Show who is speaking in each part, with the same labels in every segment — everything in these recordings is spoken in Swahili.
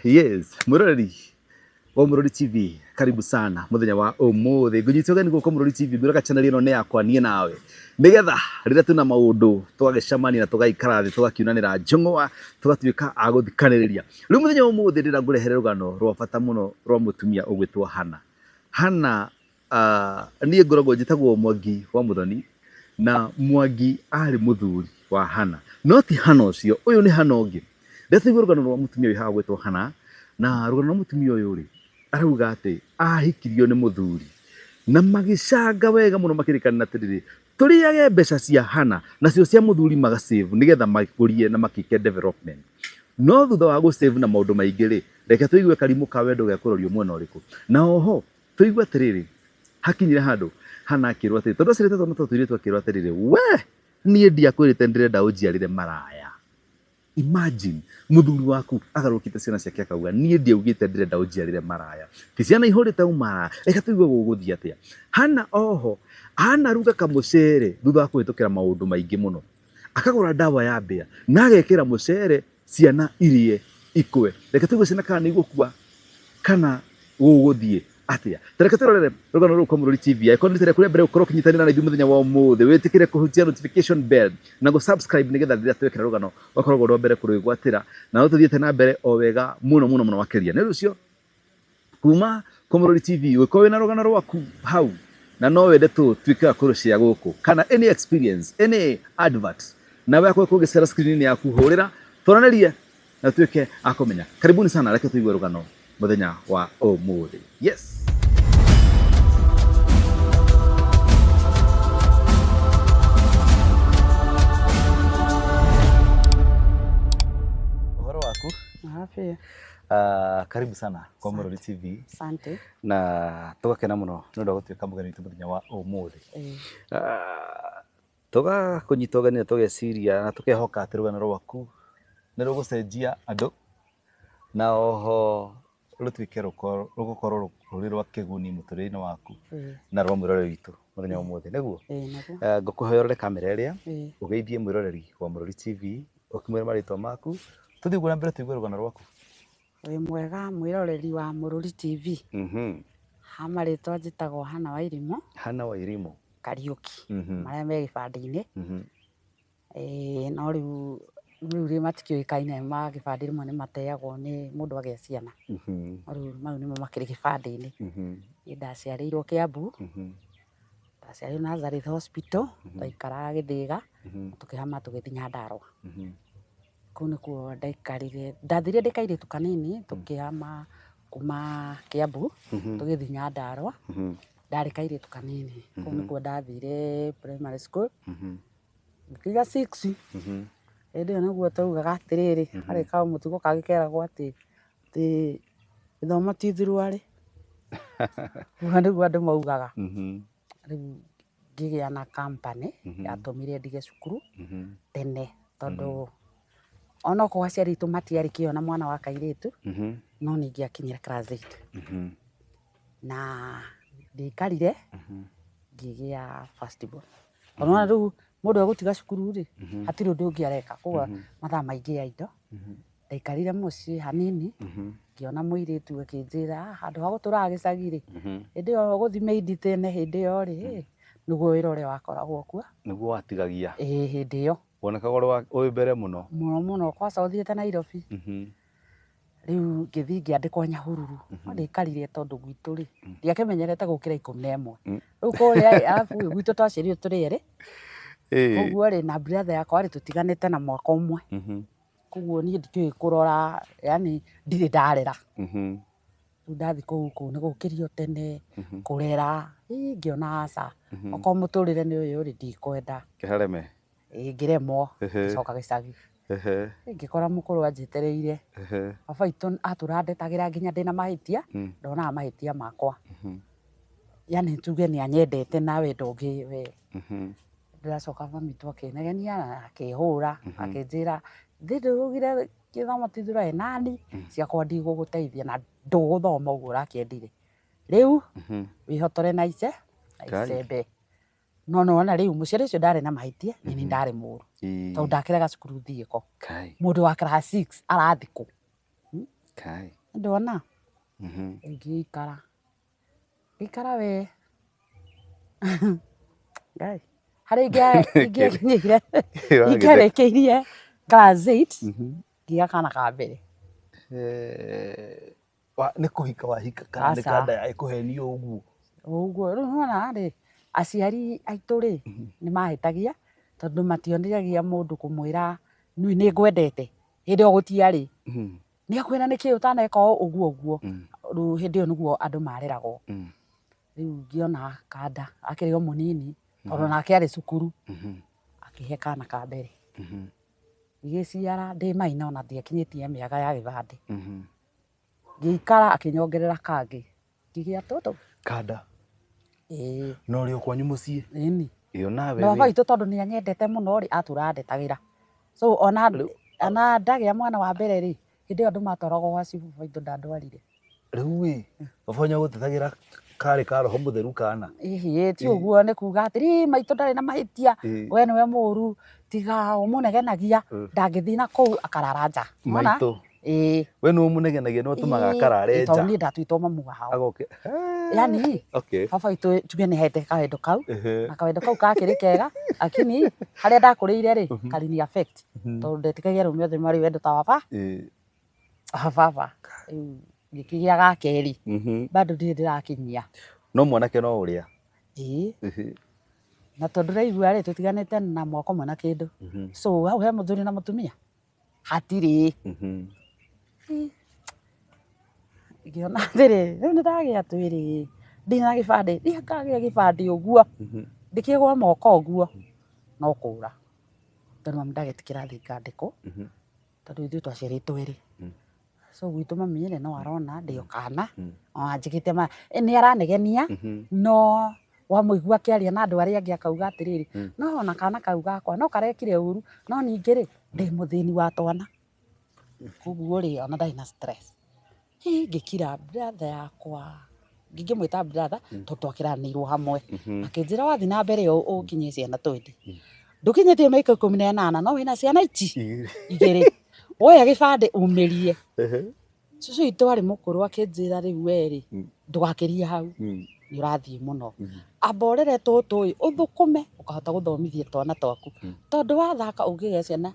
Speaker 1: Yes, Murori wa Murori TV, karibu sana muthenya wa umuthi ngunyitwo ni guko Murori TV mbira channel ino ne yakwa nie nawe nigetha rira tuna maundu twagicamani na tugaikara thi tugakiunanira njong'wa tugatuika aguthikaniriria riu muthenya wa umuthi ndira ngurehere rugano rwa bata muno rwa mutumia ugwitwo Hana nie ngoragwo njitagwo Mwangi wa Muthoni na Mwangi ari muthuri wa Hana no ti Hana ucio uyu ni Hana ungi ndethaigua rugano rwa mutumia wi haha gwitwo Hana na rugano rwa mutumia uyu ri arauga ati ahikirio ni muthuri na magicanga wega muno makirikanira atiriri turiage mbeca cia Hana nacio cia muthuri magasave nigetha makurie na makike development no thutha wa gusave na maundu maingi ri reke tuigue karimu ka wendo gya kurorio mwena uriku na oho tuigue atiriri hakinyire handu Hana akirwa atiriri tondu acirite tondu tutwirite akirwa atiriri we nie ndiakwirite ndirenda unjiarire maraya. Imagine muthuri waku agarukite ciana ciake akauga nie ndiaugite ndirenda unjiarire maraya ti ciana ihurite umara reka tuigue guguthia atia Hana oho Hana ruga kamucere thutha wa kuhitukira maundu maingi muno akagura dawa ya mbia na agekira mucere ciana irie ikwe reka tuigue ciana kana igukua kana guguthie atia tereka turorere rugano ru kwa Murori TV icon tere kure mbere ukoro kinyitanira na ithu muthenya wa umuthi witikire kuhutia notification bell na go subscribe nigetha rira twekera rugano wakoragwo rwa mbere kurwigwatira na tuthiete na mbere o wega muno makeria ni rucio kuma kwa Murori TV wiko wina rugano rwaku hau na no wende tu twika kurucia guku kana any experience any advert na wako kugicera screen yaku hurira toranerie na twike akomenya karibuni sana reke tuigue rugano muthenya wa umuthi. Yes. Uhoro waku?
Speaker 2: Afya.
Speaker 1: Karibu sana kwa Murori TV.
Speaker 2: Asante.
Speaker 1: Na tugakena muno ni undu gutwika mugeni witu muthenya wa umuthi. Tuga kunyitogania tugeciria na tukehoka ati rugano rwaku ni rugucenjia andu na oho rutwike rugukorwo ruri rwa kiguni muturire waku na rwa mwiroreri witu muthenya wa umuthi niguo ngukuhoyorere kamera iria ugeithie mwiroreri wa Murori TV ukimwira maritwa maku tuthigwe na mbere tuigue rugano rwaku.
Speaker 2: Wi mwega mwiroreri wa Murori TV. Hamaritwa njitagwo Hana wa Irimo.
Speaker 1: Hana wa Irimo
Speaker 2: Kariuki maria me gibandi-ini no riu ri matikioikaine ma gibandi rimwe ni mateagwo ni mundu agia ciana riu mau nimo makiri gibandi-ini ndaciarirwo Kiambu ndaciarirwo Nazareth Hospital ndaikara Githiga tukihama tugithii Nyandarua kuu nikuo ndaikarire ndathire ndikairitu kanini tukihama kuma Kiambu tugithii Nyandarua ndari kairitu kanini kuu nikuo ndathire primary school ngiga 6 ende niguo tugaga atiriri hari ka mutugo kagikeragwo ati githomo ti thiru ari niguo andu maugaga riu ngigia na company yatumire ndige cukuru tene tondu ona kwa ciaritu matiari kiona mwana wa kairitu no ningiakinyira class 8 na ndikarire ngigia first born ona riu mundu agutiga cukuru ri hatiri undu ungiareka kuwa mathaa maingi ya indo ndaikarire mucii hanini ngiona muiritu akinjira handu ha gutura gicagi ri hindi yo guthime inditene hindi yo ri niguo wira uria wakoragwo kuo
Speaker 1: niguo watigagia
Speaker 2: hindi yo
Speaker 1: wonekagwo wi mbere
Speaker 2: muno kwa uthiete Nairobi riu ngithii ngiandikwo Nyahururu ndikarire tondu gwitu ri ndiakimenyerete gukira 11 riu kuria alafu gwitu twaciarirwo turi eri koguo ri na brother yakwa ri tutiganite na mwaka umwe koguo ni ndikioi kurora yani ndiri ndarera riu ndathi kuu ni gukirio tene kurera ngiona aca oko muturire ni uyu ri ndikwenda
Speaker 1: kihareme
Speaker 2: ngiremwo coka gicagi ngikora mukuru anjitereire baba itu aturandetagira nginya ndina mahitia ndona mahitia makwa yani tuge ni anyendete na wendo ungi we ndiracoka mami tu akinegenia akihura akinjira ndurugire githomo ti thura nani ciakwa ndigũgũteithia na ndũgũthoma ũguo ũrakiendire riu wihotore na ice icembe no nona riu muciari ucio ndari na mahitia nini ndari muru tondu ndakiraga cukuru thiiko mundu wa class 6 arathiko
Speaker 1: Kai.
Speaker 2: Ndona. Ngĩikara. Ngĩikara we. Ngai. Harĩ ingĩakinyĩire. Ingĩarĩkĩirie class 8. Ngĩgĩa kana ka mbere.
Speaker 1: Nĩ kũhika wahika kana nĩ kanda ya ĩkũhenio ũguo? Ũguo.
Speaker 2: Rĩu nĩwona rĩ, aciari aitũ rĩ, nĩ mahĩtagia tondũ mationiragia mũndũ kũmwĩra nĩ ngwendete. Hĩndĩ ĩyo gũtiarĩ. Nĩ akwĩra nĩkĩ ũtaneka ũguo. Rĩu hĩndĩ ĩyo nĩguo andũ mareragwo. Rĩu ngĩona kanda akĩrĩ o mũnini tondũ nake arĩ cukuru. Akĩhe kana ka mbere. Ngĩgĩciara ndĩ maina ona ndiakinyĩtie mĩaka ya gĩbandĩ. Ngĩikara akĩnyongerera kangĩ. Ngĩgĩa tũtũ. Kanda? Ĩĩ. Na ũrĩ o kwanyu mũciĩ? Ĩni. Ĩyo nawe? Na baba witũ tondũ nĩ anyendete mũno rĩ atũraga ndetagĩra. So ona ndagĩa mwana wa mbere rĩ, hĩndĩ ĩyo andũ matwaragwo gwa cibũ baba witũ ndandwarire. Rĩu wĩ, baba nĩagũtetagĩra karĩ ka roho mũtheru kana? Ĩhĩ, ti ũguo nĩ kuga atĩrĩ maitũ ndarĩ na mahĩtia, we nĩwe mũũru, tiga ũmũnegenagia, ndangĩthiĩ na kũu akarara nja. Maitũ? Ĩĩ. We nĩwe ũmũnegenagia nĩwe ũtũmaga akarare nja? Tondũ niĩ ndatuĩtwo mamu wao. Agoke. Yani, baba witũ tuge nĩahete kawendo kau, na kawendo kau gakĩrĩ kega, lakini harĩa ndakũrĩire rĩ, karĩ affect. Tondũ ndetĩkagia arũme othe marĩ wendo ta wa baba. Ngĩkĩgĩa ga kerĩ, bado ndirĩ ndĩrakinyia. No mwanake no ũrĩa? Ĩĩ. Na tondũ ũraigua rĩ, tũtiganĩte na mwaka ũmwe na kĩndũ. So hau he mũthuri na mũtumia? Hatirĩ. Ngĩona atĩrĩ, rĩu nĩndagĩa twĩrĩ, ndina gĩbandĩ, ndingĩagĩa gĩbandĩ ũguo, ndĩkĩgwa moko ũguo, no kũũra. Tondũ mami ndagetĩkĩra thiĩ ngandĩkwo, tondũ ithuĩ twaciarĩtwo erĩ. So gwitũ mami rĩ no arona ndĩ o kana, anjĩkĩte nĩ aranegenia, no wamũigua akĩaria na andũ arĩa angĩ akauga atĩrĩrĩ, no ona kana kau gakwa no karekire ũru, no ningĩ rĩ, ndĩ mũthĩni wa twana. Koguo rĩ, ona ndarĩ na stress. Ngĩkira brother yakwa, ngĩmwĩta brother tondũ twakĩranĩirwo hamwe. Akĩnjĩra wathiĩ na mbere ũkinyie ciana 20. Ndũkinyĩtie mĩaka 18 no wĩna ciana ici 2. Woya gĩbandĩ umĩrie. Cũcũ witũ arĩ mũkũrũ akĩnjĩra rĩu we rĩ, ndũgakĩrie hau, nĩ ũrathiĩ mũno. Amba ũrere tũtũ ũthũkũme ũkahota gũthomithia twana twaku. Tondũ wathaka ũngĩgĩa ciana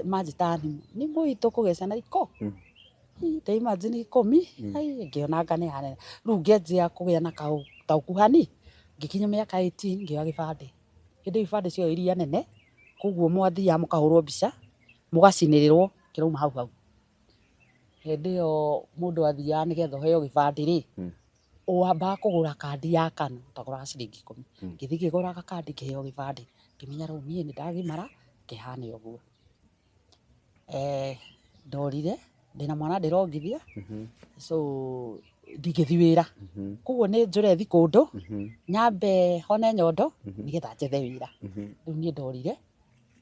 Speaker 2: manjĩta nĩ mũritũ kũgĩa ciana 10. Ndĩ imagine 10, ngĩona anga nĩ hanene. Rĩu ngĩanjia kũgĩa na kaũkuhani, ngĩkinya mĩaka 18 ngĩoya gĩbandĩ. Hĩndĩ ibandĩ cio iria nene, koguo mwathiaga mũkahũrwo mbica, mũgacinĩrĩrwo kĩrauma hau. Hĩndĩ ĩyo mũndũ athiaga nĩgetha ũheo gĩbandĩ rĩ, wambaga kũgũra kandi ya kanu, ũtagũraga ciringi 10. Ngĩthiĩ ngĩgũraga kandi ngĩheo gĩbandĩ, ngĩmenya rĩu niĩ nĩndagimara, ngĩhana ũguo. Ndorire, ndĩna mwana ndĩrongithia, so ndingĩthiĩ wĩra. Koguo nĩ njũre thiĩ kũndũ, nyambe hone nyondo, nĩgetha njethe wĩra. Rĩu niĩ ndorire,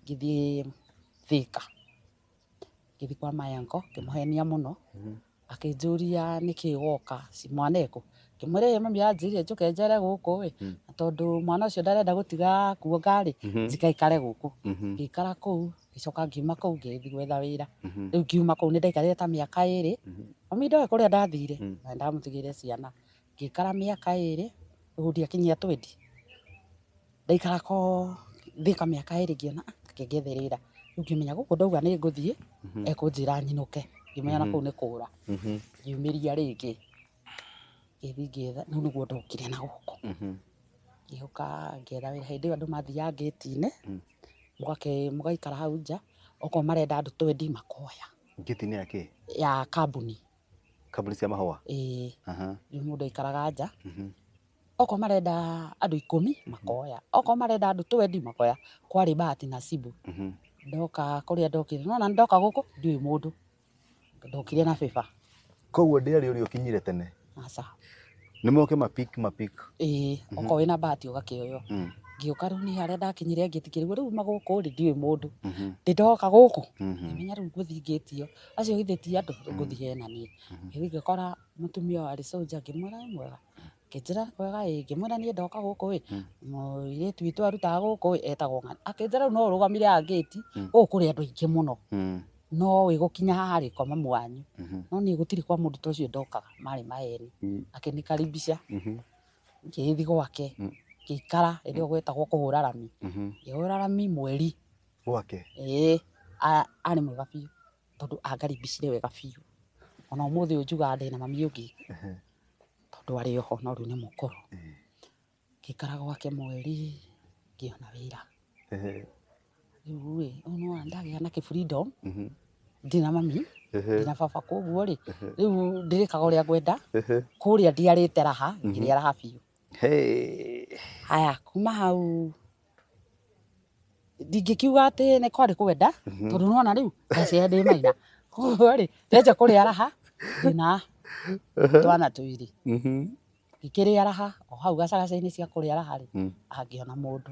Speaker 2: ngĩthiĩ Thĩka. Ngĩthiĩ kwa my uncle, ngĩmũhenia mũno, akĩnjũria nĩkĩ woka, si mwaneko. Ngĩmwĩra mami yanjĩrire njũke njere gũkũ we, tondũ mwana ũcio ndarenda gũtiga kuonga rĩ, njikaikare gũkũ. Ngĩikara kũu, ngĩcoka ngiuma kũu ngĩthiĩ gwetha wĩra. Rĩu ngiuma kũu nĩndaikarire ta mĩaka 2. Mami ndoĩ kũrĩa ndathire, na ndamũtigĩire ciana. Ngĩikara mĩaka 2, rĩu ndiakinyia 20. Ndaikara Thĩka mĩaka 2 ngĩona ngĩgethe wĩra. Rĩu ngĩmenya gũkũ ndauga nĩ ngũthiĩ, ekũnjĩra nyinũke. Ngĩmenya na kũu nĩ kũũra. Ngiumĩria rĩngĩ. Ngĩthiĩ ngĩetha, rĩu nĩguo ndokire na gũkũ. Ngĩũka ngĩetha wĩra, hĩndĩ ĩyo andũ mathiaga ngĩti-inĩ, mũgaikara hau nja, okorwo marenda andũ 20 makoya. Ngĩti-inĩ ya kĩ? Ya kambuni. Kambuni cia mahũa? Ĩĩ. Rĩu mũndũ aikaraga nja, okorwo marenda andũ 10 makoya, okorwo marenda andũ 20 makoya. Kwarĩ bahati nasibu. Ndoka kũrĩa ndokire, nona ndoka gũkũ ndiũĩ mũndũ, ndokire na bĩba. Koguo ndĩarĩ ũrĩa ũkinyire tene? Aca. Nĩ moke mapik? Ĩĩ, okorwo wĩna bahati ũgakĩoywo. Ngĩũka rĩu niĩ harĩa ndakinyire ngĩtikĩrĩguo rĩu magũkũ rĩ ndiũĩ mũndũ. Ndĩndoka gũkũ, ngĩmenya rĩu ngũthiĩ ngĩti ĩyo. Acio githĩ ti andũ, ngũthiĩ hena niĩ. Ngĩthiĩ ngĩkora mũtumia warĩ soldier, ngĩmwĩra wĩ mwega? Akĩnjĩra kwega ĩĩ, ngĩmwĩra niĩ ndoka gũkũ ĩ, mũirĩtu witũ arutaga gũkũ ĩ, etagwo ng'ani. Akĩnjĩra rĩu no ũrũgamire haha ngĩti, gũkũ kũrĩ andũ aingĩ mũno. no wĩgũkinya haha rĩ koma mwanyu no niĩ gũtirĩ kwa mũndũ ta ũcio ndokaga marĩ maeni akĩnikaribisha ngĩthi gwake ngĩikara ĩrĩa gwetagwo kũhũra rami ngĩhũra rami mweri
Speaker 1: gwake
Speaker 2: arĩ mwega biũ tondũ angaribicire wega biũ ona ũmũthĩ ũyũ njugaga ndĩ na mami ũngĩ tondũ arĩ oho no rĩu nĩ mũkũrũ ngĩikara gwake mweri ngĩona wĩra rĩu rĩ no ndagĩa na kĩ-freedom ndina mami ndina baba koguo rĩ rĩu ndĩrĩkaga ũrĩa ngwenda kũrĩa ndiarĩte raha ngĩrĩa raha biũ haya kuma hau ndingĩkiuga atĩ nĩ kwarĩ kwenda tondũ nĩwona rĩu mbeca ndĩ maina koguo rĩ ndenja kũrĩa raha ndĩna twana twĩrĩ ngĩkĩrĩa raha o hau gacagaca-inĩ cia kũrĩa raha rĩ angĩona mũndũ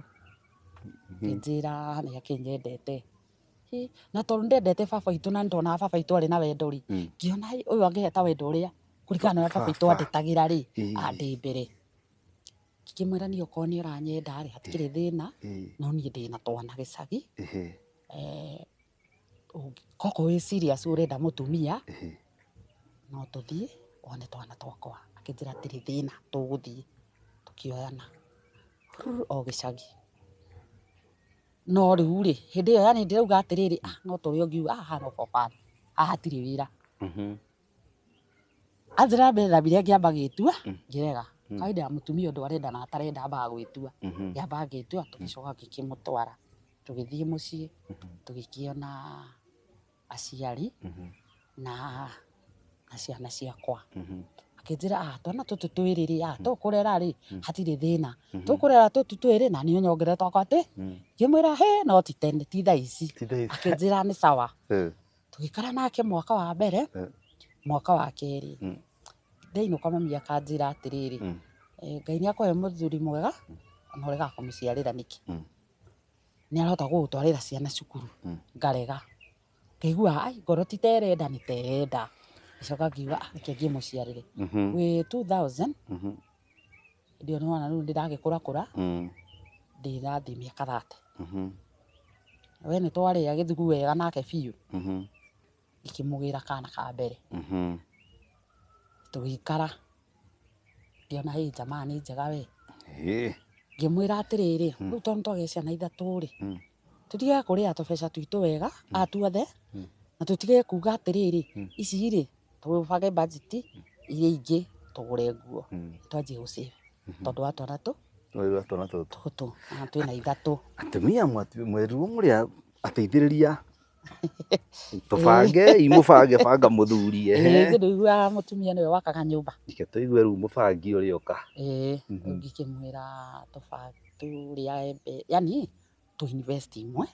Speaker 2: ngĩnjĩra nĩ akĩnyendete na tondũ ndendete baba witũ na nĩndonaga baba witũ arĩ na wendo rĩ ngĩona ũyũ angĩheta wendo ũrĩa kũringana na ũrĩa baba witũ andĩtagĩra rĩ andĩ mbere ngĩkĩmwĩra niĩ okorwo nĩ ũranyenda rĩ hatikĩrĩ thĩna no niĩ ndĩna twana gĩcagi koko wĩ serious ũrenda mũtumia no tũthiĩ wone twana twakwa akĩnjĩra hatirĩ thĩna tũgũthiĩ tũkĩoyana o gĩcagi no rĩu rĩ hĩndĩ ĩyo yani ndĩrauga atĩrĩrĩ no tũrĩ ũngiuga haha no baba haha hatirĩ wĩra anjĩra mbere na mbere ngĩamba gĩtua ngĩrega kawaida ya mũtumia ũndũ arenda na atarenda ambaga gwĩtua ngĩamba ngĩtua tũgĩcoka ngĩkĩmũtwara tũgĩthiĩ mũciĩ tũgĩkĩona aciari na ciana ciakwa akĩnjĩra twana tũtũ twĩrĩ rĩ tũkũrera rĩ hatirĩ thĩna tũkũrera tũtũ twĩrĩ na niĩ nyongere twakwa atĩ ngĩmwĩra no ti tene ti thaa ici akĩnjĩra nĩ sawa tũgĩikara nake mwaka wa mbere mwaka wa kerĩ ndĩinũka mami akanjĩra atĩrĩrĩ Ngai nĩakũhe mũthuri mwega na ũrega kũmũciarĩra nĩkĩ nĩarahota gũgũtwarĩra ciana cukuru ngarega ngaigua ngoro ti terenda nĩ terenda icoka ngiuga reke ngĩmũciarĩre wĩ 2000 ndio nĩwona rĩu ndĩragĩkũrakũra ndĩrathiĩ mĩaka 30 we nĩ twarĩa gĩthugu wega nake biũ ngĩkĩmũgĩra kana ka mbere tũgĩikara ndiona jamaa nĩ njega we ngĩmwĩra atĩrĩrĩ rĩu tondũ twagĩa ciana ithatũ rĩ tũtige kũrĩa tũbeca twitũ wega tuothe na tũtige kuga atĩrĩrĩ ici rĩ tũbage budget iria ingĩ tũgũre nguo twanjie gũsave tondũ wa twana tũtũ na twĩna ithatũ
Speaker 1: atumia mwerirwo mũrĩa ateithĩrĩria tũbange imũbange banga mũthuri
Speaker 2: ngĩiguaga mũtumia nĩwe wakaga nyũmba
Speaker 1: reke tũigue rĩu mũbangi ũrĩa ũka
Speaker 2: ngĩkĩmwĩra tũrĩa yani tũ invest imwe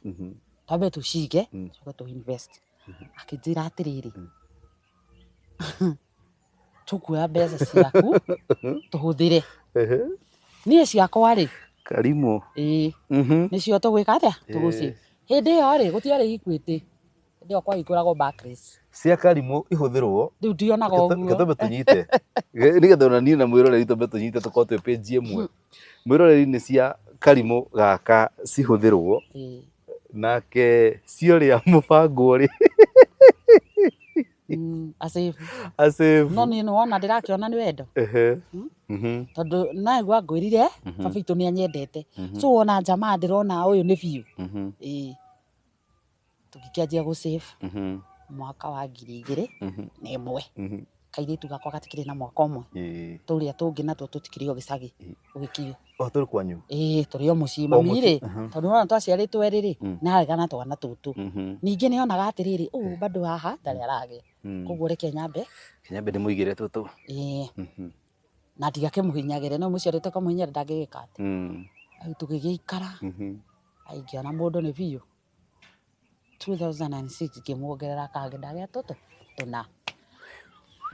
Speaker 2: twambe tũcige coke tũ invest akĩnjĩra atĩrĩrĩ tũkuoya mbeca ciaku tũhũthĩre niĩ ciakwa rĩ
Speaker 1: Karimũ
Speaker 2: nĩcio tũgwĩka atĩa tũgũci hĩndĩ ĩyo rĩ gũtiarĩ Equity hĩndĩ ĩyo kwahingũragwo Barclays
Speaker 1: cia Karimũ ihũthĩrwo
Speaker 2: rĩu ndionaga ũguo
Speaker 1: twambe tũnyite nĩgetha ona niĩ na mwĩroreri twambe tũnyite tũkorwo twĩ page ĩmwe mwĩroreri-inĩ cia Karimũ gaka cihũthĩrwo nake ciorĩa mũbango rĩ
Speaker 2: asave no niĩ nĩwona ndĩrakĩona nĩ wendo tondũ naigua ngwĩrire baba witũ nĩ anyendete so wona jamaa ndĩrona ũyũ nĩ biũ tũgĩkĩanjia gũsave mwaka wa 2001 kairĩtu gakwa gatikĩrĩ na mwaka ũmwe tũrĩa tũngĩ natuo tũtikĩrĩ o gĩcagi ũgĩkio
Speaker 1: tũrĩ kwanyu
Speaker 2: tũrĩ o mũciĩ mami rĩ tondũ wona twaciarĩtwo erĩ rĩ naregana twana tũtũ ningĩ nĩonaga atĩrĩrĩ ũũ bado haha ndarĩ aragĩa koguo reke nyambe
Speaker 1: ndĩmũigĩre tũtũ
Speaker 2: na ndigakĩmũhinyagĩre no mũciarĩte kũmũhinyĩra ndangĩgĩka atĩ rĩu tũgĩgĩikara ingĩona mũndũ nĩ biũ 2006 ngĩmuongerera kangĩ ndagĩa tũtũ tũna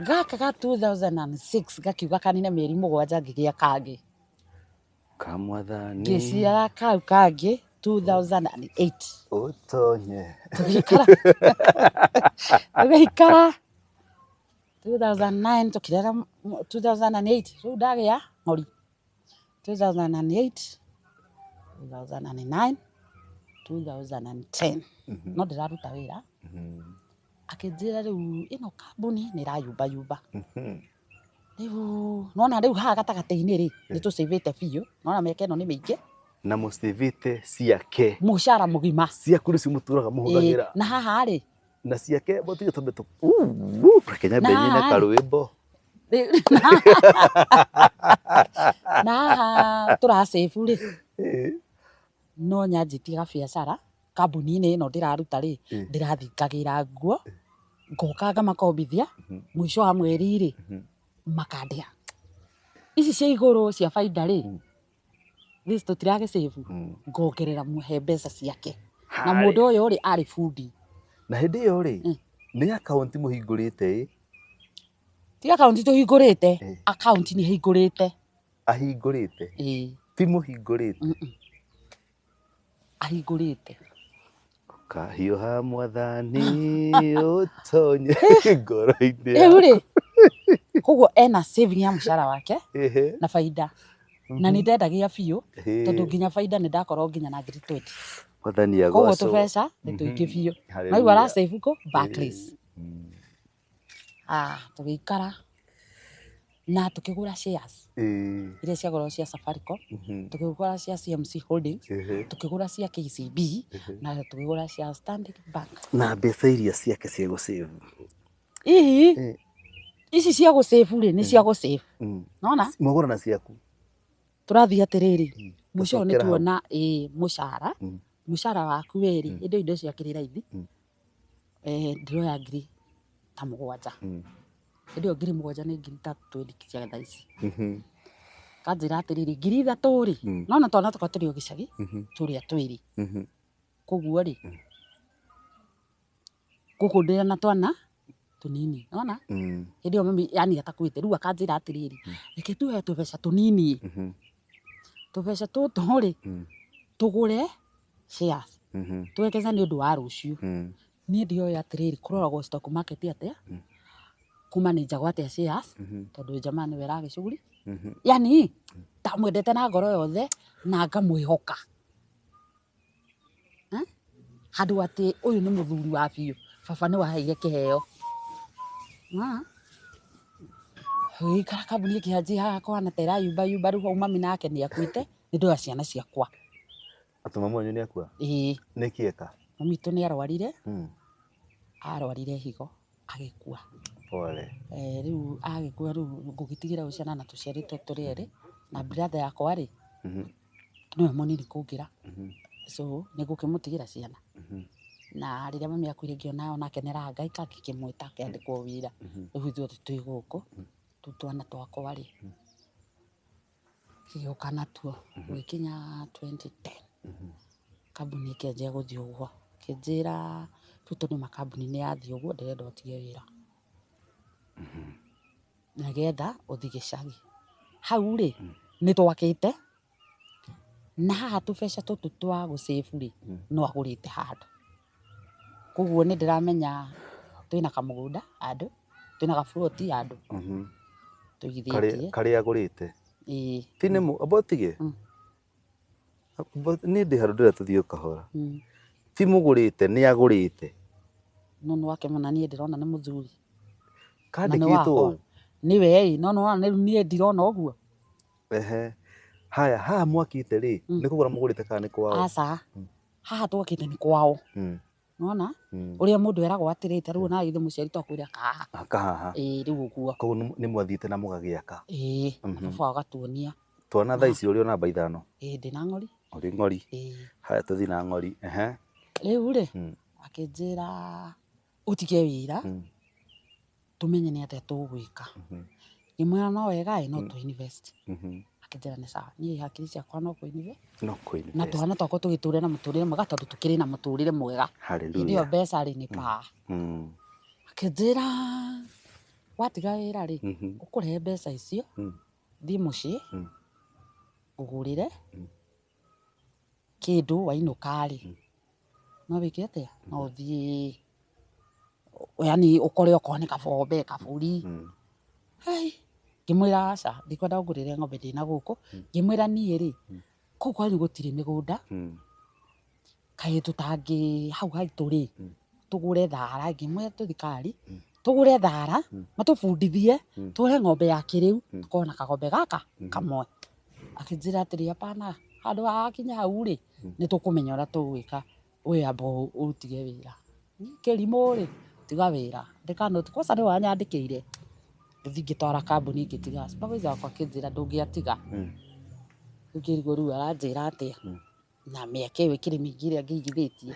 Speaker 2: gaka ga 2006 gakiuga kanine mĩeri 7 ngĩgĩa kangĩ
Speaker 1: kamwathani
Speaker 2: ngĩciara kau kangĩ 2008
Speaker 1: ũtonye
Speaker 2: tũgĩikara 2009 tũkĩrera 2008 rĩu ndagĩa ng'ori 2008 2009 2010 no ndĩraruta wĩra akĩnjĩra rĩu ĩno kambuni nĩ ĩrayumba yumba. Rĩu nona rĩu haha gatagatĩ-inĩ rĩ nĩ tũcĩvĩte biũ, nona mĩaka ĩno nĩ mĩingĩ.
Speaker 1: Na mũcĩvĩte ciake.
Speaker 2: Mũcara mũgima.
Speaker 1: Ciaku nĩcio mũtũraga mũhũthagĩra.
Speaker 2: Na haha rĩ.
Speaker 1: Na ciake mũtige tũmbe Kenya mbenyi-inĩ karwĩmbo.
Speaker 2: Na haha tũracĩbu rĩ. No nyanjĩtie gabiacara kambuni-inĩ ĩno ndĩraruta rĩ, ndĩrathingagĩra nguo, ngoka ngamakombithia, mũico wa mweri rĩ, makandĩha. Ici cia igũrũ cia baida rĩ, this tũtiragĩcĩbu, ngongerera mũhe mbeca ciake. Na mũndũ ũyũ rĩ arĩ bundi.
Speaker 1: Na hĩndĩ ĩyo rĩ, nĩ akaunti mũhingũrĩte ĩ?
Speaker 2: Ti akaunti tũhingũrĩte, akaunti nĩ hingũrĩte.
Speaker 1: Ahingũrĩte? Ti mũhingũrĩte? Ahingũrĩte. Kahiũha mwathani ũtonye ngoro-inĩ.
Speaker 2: Rĩu rĩ, koguo ena saving ya mũcara wake na baida. Na nĩ ndendagia biũ, tondũ nginya baida nĩ ndakorwo nginya na ngiri 20.
Speaker 1: Mwathani agocwo.
Speaker 2: Koguo tũbeca nĩ tũingĩ biũ. Na rĩu arasave kũ? Barclays. Tũgĩikara na tũkĩgũra shares iria ciagũrwo cia Safaricom, tũkĩgũra cia CMC Holdings, tũkĩgũra cia KCB na tũkĩgũra cia Standard Bank. Na
Speaker 1: mbeca iria ciake cia gũsave.
Speaker 2: Ici cia gũsave rĩ nĩ cia gũsave. Nona?
Speaker 1: Mwagũra na ciaku.
Speaker 2: Tũrathiĩ atĩrĩrĩ, mũico nĩ tuona mũcara, mũcara waku rĩ, indo ciakĩrĩ raithi, ndiroya ngiri ta mũgwanja. Hĩndĩ ĩyo ngiri mũgwanja nĩ ngiri ta 20 cia thaa ici. Kanjĩra atĩrĩrĩ, ngiri 3 rĩ, nona twana tũkwa tũrĩ o gĩcagi, tũrĩa twĩrĩ. Koguo rĩ, gũkũ na twana tũnini, nona? Hĩndĩ ĩyo mami yani atakuĩte, rĩu akanjĩra atĩrĩrĩ, reke tuoe tũbeca tũnini. Tũbeca tũtũ rĩ, tũgũre shares. Twekeza nĩ ũndũ wa rũciũ. Niĩ ndioĩ atĩrĩrĩ, kũroragwo stock market atĩa, kuma nĩ njagwa atĩa shares, tondũ jamaa nĩwe aragĩcuguri. Yani ndamwendete na ngoro yothe na ngamwĩhoka. Handũ atĩ ũyũ nĩ mũthuri wa biũ, baba nĩ waheire kĩheo. Gĩikara kambuni ĩkĩanjia haha kũhana ta ĩrayumba yumba, rĩu hau mami nake nĩ akuĩte, nĩ ndoya ciana ciakwa.
Speaker 1: Atĩ mamu wanyu nĩ akua? Nĩkĩ eka?
Speaker 2: Mami witũ nĩ arwarire, arwarire higo agĩkua.
Speaker 1: Pole.
Speaker 2: Rĩu agĩkua rĩu ngũgĩtigĩra ciana na tũciarĩtwo tũrĩ erĩ, na brother yakwa rĩ, nĩwe mũnini kũngĩra. So nĩ ngũkĩmũtigĩra ciana. Na rĩrĩa mami akuire ngĩona onake nĩ arahangaika ngĩkĩmwĩta akĩandĩkwo wĩra. Rĩu ithuothe twĩ gũkũ, tũu twana twakwa rĩ, gĩgĩũka natuo gũgĩkinya 2010. Kambuni ĩkĩanjia gũthiĩ ũguo, kĩnjĩra rĩu tondũ makambuni nĩ yathiĩ ũguo ndĩrenda ũtige wĩra. Nĩgetha ũthiĩ gĩcagi. Hau rĩ, nĩ twakĩte, na haha tũbeca tũtũ twa gũsave rĩ, no agũrĩte handũ. Koguo nĩ ndĩramenya twĩna kamũgũnda handũ, twĩna gaburoti handũ. Tũigithĩtie.
Speaker 1: Karĩa agũrĩte? Ti nĩ amba ũtige. Niĩ ndĩ handũ ndĩrenda tũthiĩ kahora. Ti mũgũrĩte, nĩ agũrĩte.
Speaker 2: No nĩ wake mũna niĩ ndĩrona nĩ mũthuri.
Speaker 1: Kandĩkĩtwo?
Speaker 2: Nĩwe no nĩ niĩ ndirona ũguo.
Speaker 1: Haya, haha mwakĩte rĩ, nĩ kũgũra mũgũrĩte kana nĩ kwao?
Speaker 2: Aca, haha twakĩte nĩ kwao. Nona? Ũrĩa mũndũ eragwo atĩrĩte rĩu ona ithe mũciari twakwĩra kaha.
Speaker 1: Kaha.
Speaker 2: Rĩu ũguo.
Speaker 1: Koguo nĩ mwathiĩte na mũgagĩaka?
Speaker 2: Baba agatuonia.
Speaker 1: Twana thaa ici ũrĩ o namba 5?
Speaker 2: Ndĩna ng'ori.
Speaker 1: Ũrĩ ng'ori? Haya tũthiĩ na ng'ori.
Speaker 2: Rĩu rĩ, akĩnjĩra ũtige wĩra, tũmenye nĩ atĩa tũgwĩka. Ngĩmwĩra no wega no tũ invest. Akĩnjĩra nĩ sawa, niĩ hakiri ciakwa no kũ invest.
Speaker 1: No kũ invest.
Speaker 2: Na twana twakwa tũgĩtũre na mũtũrĩre mwega tondũ tũkĩrĩ na mũtũrĩre mwega.
Speaker 1: Hallelujah.
Speaker 2: Hĩndĩ ĩyo mbeca rĩ nĩ paa. Akĩnjĩra watiga wĩra rĩ, ũkũrehe mbeca icio, thiĩ mũciĩ, ũgũrĩre kĩndũ wainũka rĩ. No wĩke atĩa? No ũthiĩ, yani ũkore okorwo nĩ kabombe, kabũri. Ngĩmwĩra aca, ndikwenda ũngũrĩre ng'ombe ndĩna gũkũ. Ngĩmwĩra niĩ rĩ, kũu kwanyu gũtirĩ mĩgũnda. Kaĩ tũtangĩ hau haitũ rĩ, tugure thara ngimwe thirikari tugure thara matubundithie tuhe ng'ombe ya kiriu tukona kagombe gaka kamwe akinjira atiri hapana handu hakinya hau ri ni tukumenya uria tugwika we amba utige wira kirimu ri tiga wira ndikano kosa ni wanyandikire thingitwara kambuni ngitiga supervisor wakwa akinjira ndungiatiga ukirigo riu aranjira atia na miaka iyo ikiri mingi iria ngigithitie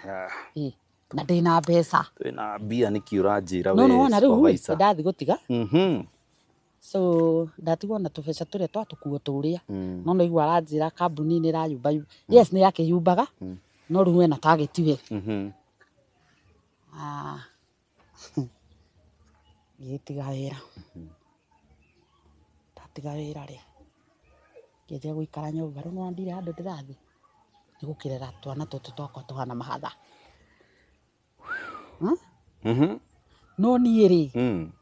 Speaker 2: na ndina mbeca
Speaker 1: twina mbia niki uranjira
Speaker 2: we no riu ndathi gutiga so ndatigwo na tubeca turia twatukuo turia no no igwa aranjira kambuni ni rayumba yes ni yake yumbaga no riu ena target we ngitiga wira ndatiga wira ri ngianjia guikara nyumba riu no ndire handu ndirathi ni gukirera twana tutu twakwa tuhana mahatha no niĩ rĩ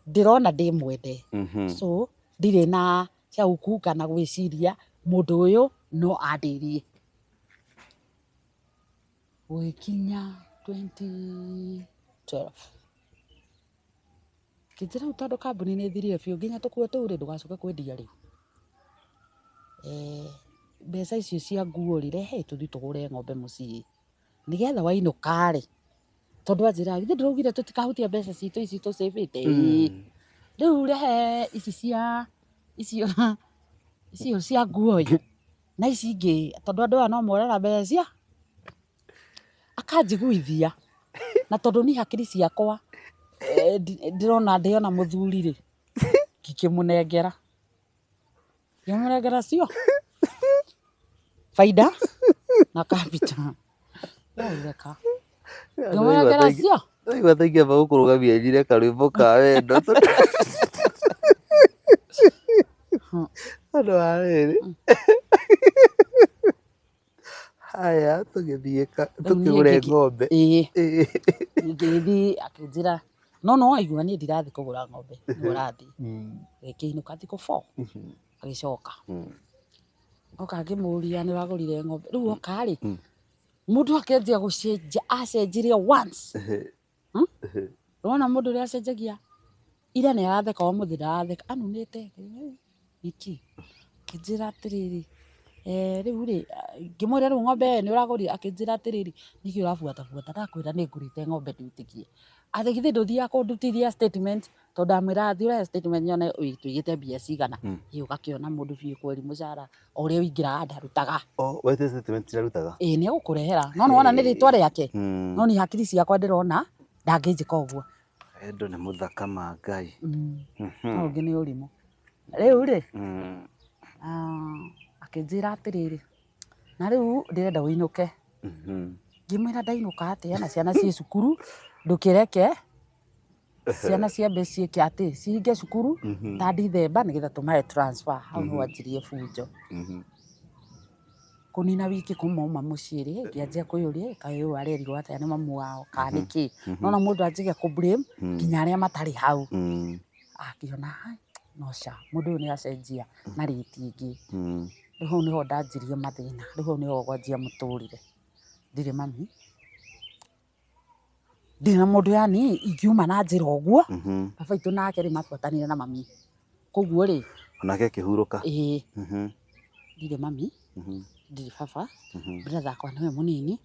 Speaker 2: ndĩrona ndĩ mwende so ndirĩ na cia gũku kana gwĩciria mũndũ ũyũ no andĩrie gũgĩkinya 2012 kĩnjĩra rĩu tondũ kambuni nĩ thirire biũ nginya tũkuo tũu rĩ ndũgacoke kwendia rĩu mbeca icio cia nguo rĩ rehe tũthiĩ tũgũre ng'ombe mũciĩ nĩgetha wainũka rĩ tondu anjira githĩ ndĩraugire tũtikahutia mbeca citũ ici tũcĩbĩte rĩu rehe icio cia nguo na ici ingĩ tondu andũ aya no morera mbeca akanjiguithia na tondu ni hakiri ciakwa ndĩrona ndĩona mũthuri rĩ ngĩkĩmũnengera cio faida na capital reka ngĩmũnengera cio
Speaker 1: Igua tũingĩamba gũkũrũgamia njire karwĩmbo ka wendo andũ a rĩrĩ haya tũgĩthiĩ tũkĩgũre ng'ombe
Speaker 2: ngĩthiĩ akĩnjĩra no aigua niĩ ndirathi kũgũra ng'ombe nĩ ũrathi gĩkĩinũka thikũ 4 agĩcoka oka ngĩmũria nĩ wagũrire ng'ombe rĩu oka rĩ mũndũ akĩanjia gũcenjia acenjirie once rona mũndũ ũrĩa acenjagia ira nĩ aratheka mũthĩ ndaratheka anunĩte iki kĩnjĩra atĩrĩrĩ rĩu rĩ ngĩmwĩra rĩu ng'ombe nĩ ũragũrire akĩnjĩra atĩrĩrĩ nĩkĩ ũrabuata ndakwĩra nĩ ngũrĩte ng'ombe ndutithie atĩ githĩ ndũthiaga kũndutithia statement tondũ ndamwĩra thiĩ ũrehe statement nyone tũigĩte mbia cigana ũgakĩona mũndũ biũ kweri mũcara o ũrĩa ũingĩraga ndarutaga
Speaker 1: wete statement ndarutaga
Speaker 2: nĩ egũkũrehera no nĩwona nĩ rĩtwa rĩake no ni hakiri ciakwa ndĩrona ndangĩnjĩka ũguo
Speaker 1: wendo nĩ mũthaka ma Ngai
Speaker 2: no ũngĩ nĩ ũrimũ rĩu rĩ akĩnjĩra atĩrĩrĩ na rĩu ndĩrenda ũinũke ngĩmwĩra ndainũka atĩa na ciana ciĩ cukuru ndũkĩreke ciana ciambe ciĩke atĩ cihinge cukuru ta Ndithemba nĩgetha tũmahe transfer hau no anjirie bunjo kũnina wiki kũmauma mũciĩ rĩ ngĩanjia kwĩyũria kaĩ ũyũ arerirwo atĩa nĩ mamu wao kana nĩkĩ nona mũndũ anjagia kũ blame nginya arĩa matarĩ hau akĩona no ca mũndũ ũyũ nĩ acenjia na rĩti ĩngĩ rĩu hau nĩho ndanjirie mathĩna rĩu hau nĩho gwanjia mũtũrĩre ndirĩ mami ndina mũndũ yani ingiuma na njĩra ũguo baba itũ nake rĩ mabuatanire na mami koguo rĩ
Speaker 1: onake akĩhurũka
Speaker 2: ndirĩ mami ndirĩ baba brother akwa nĩwe mũnini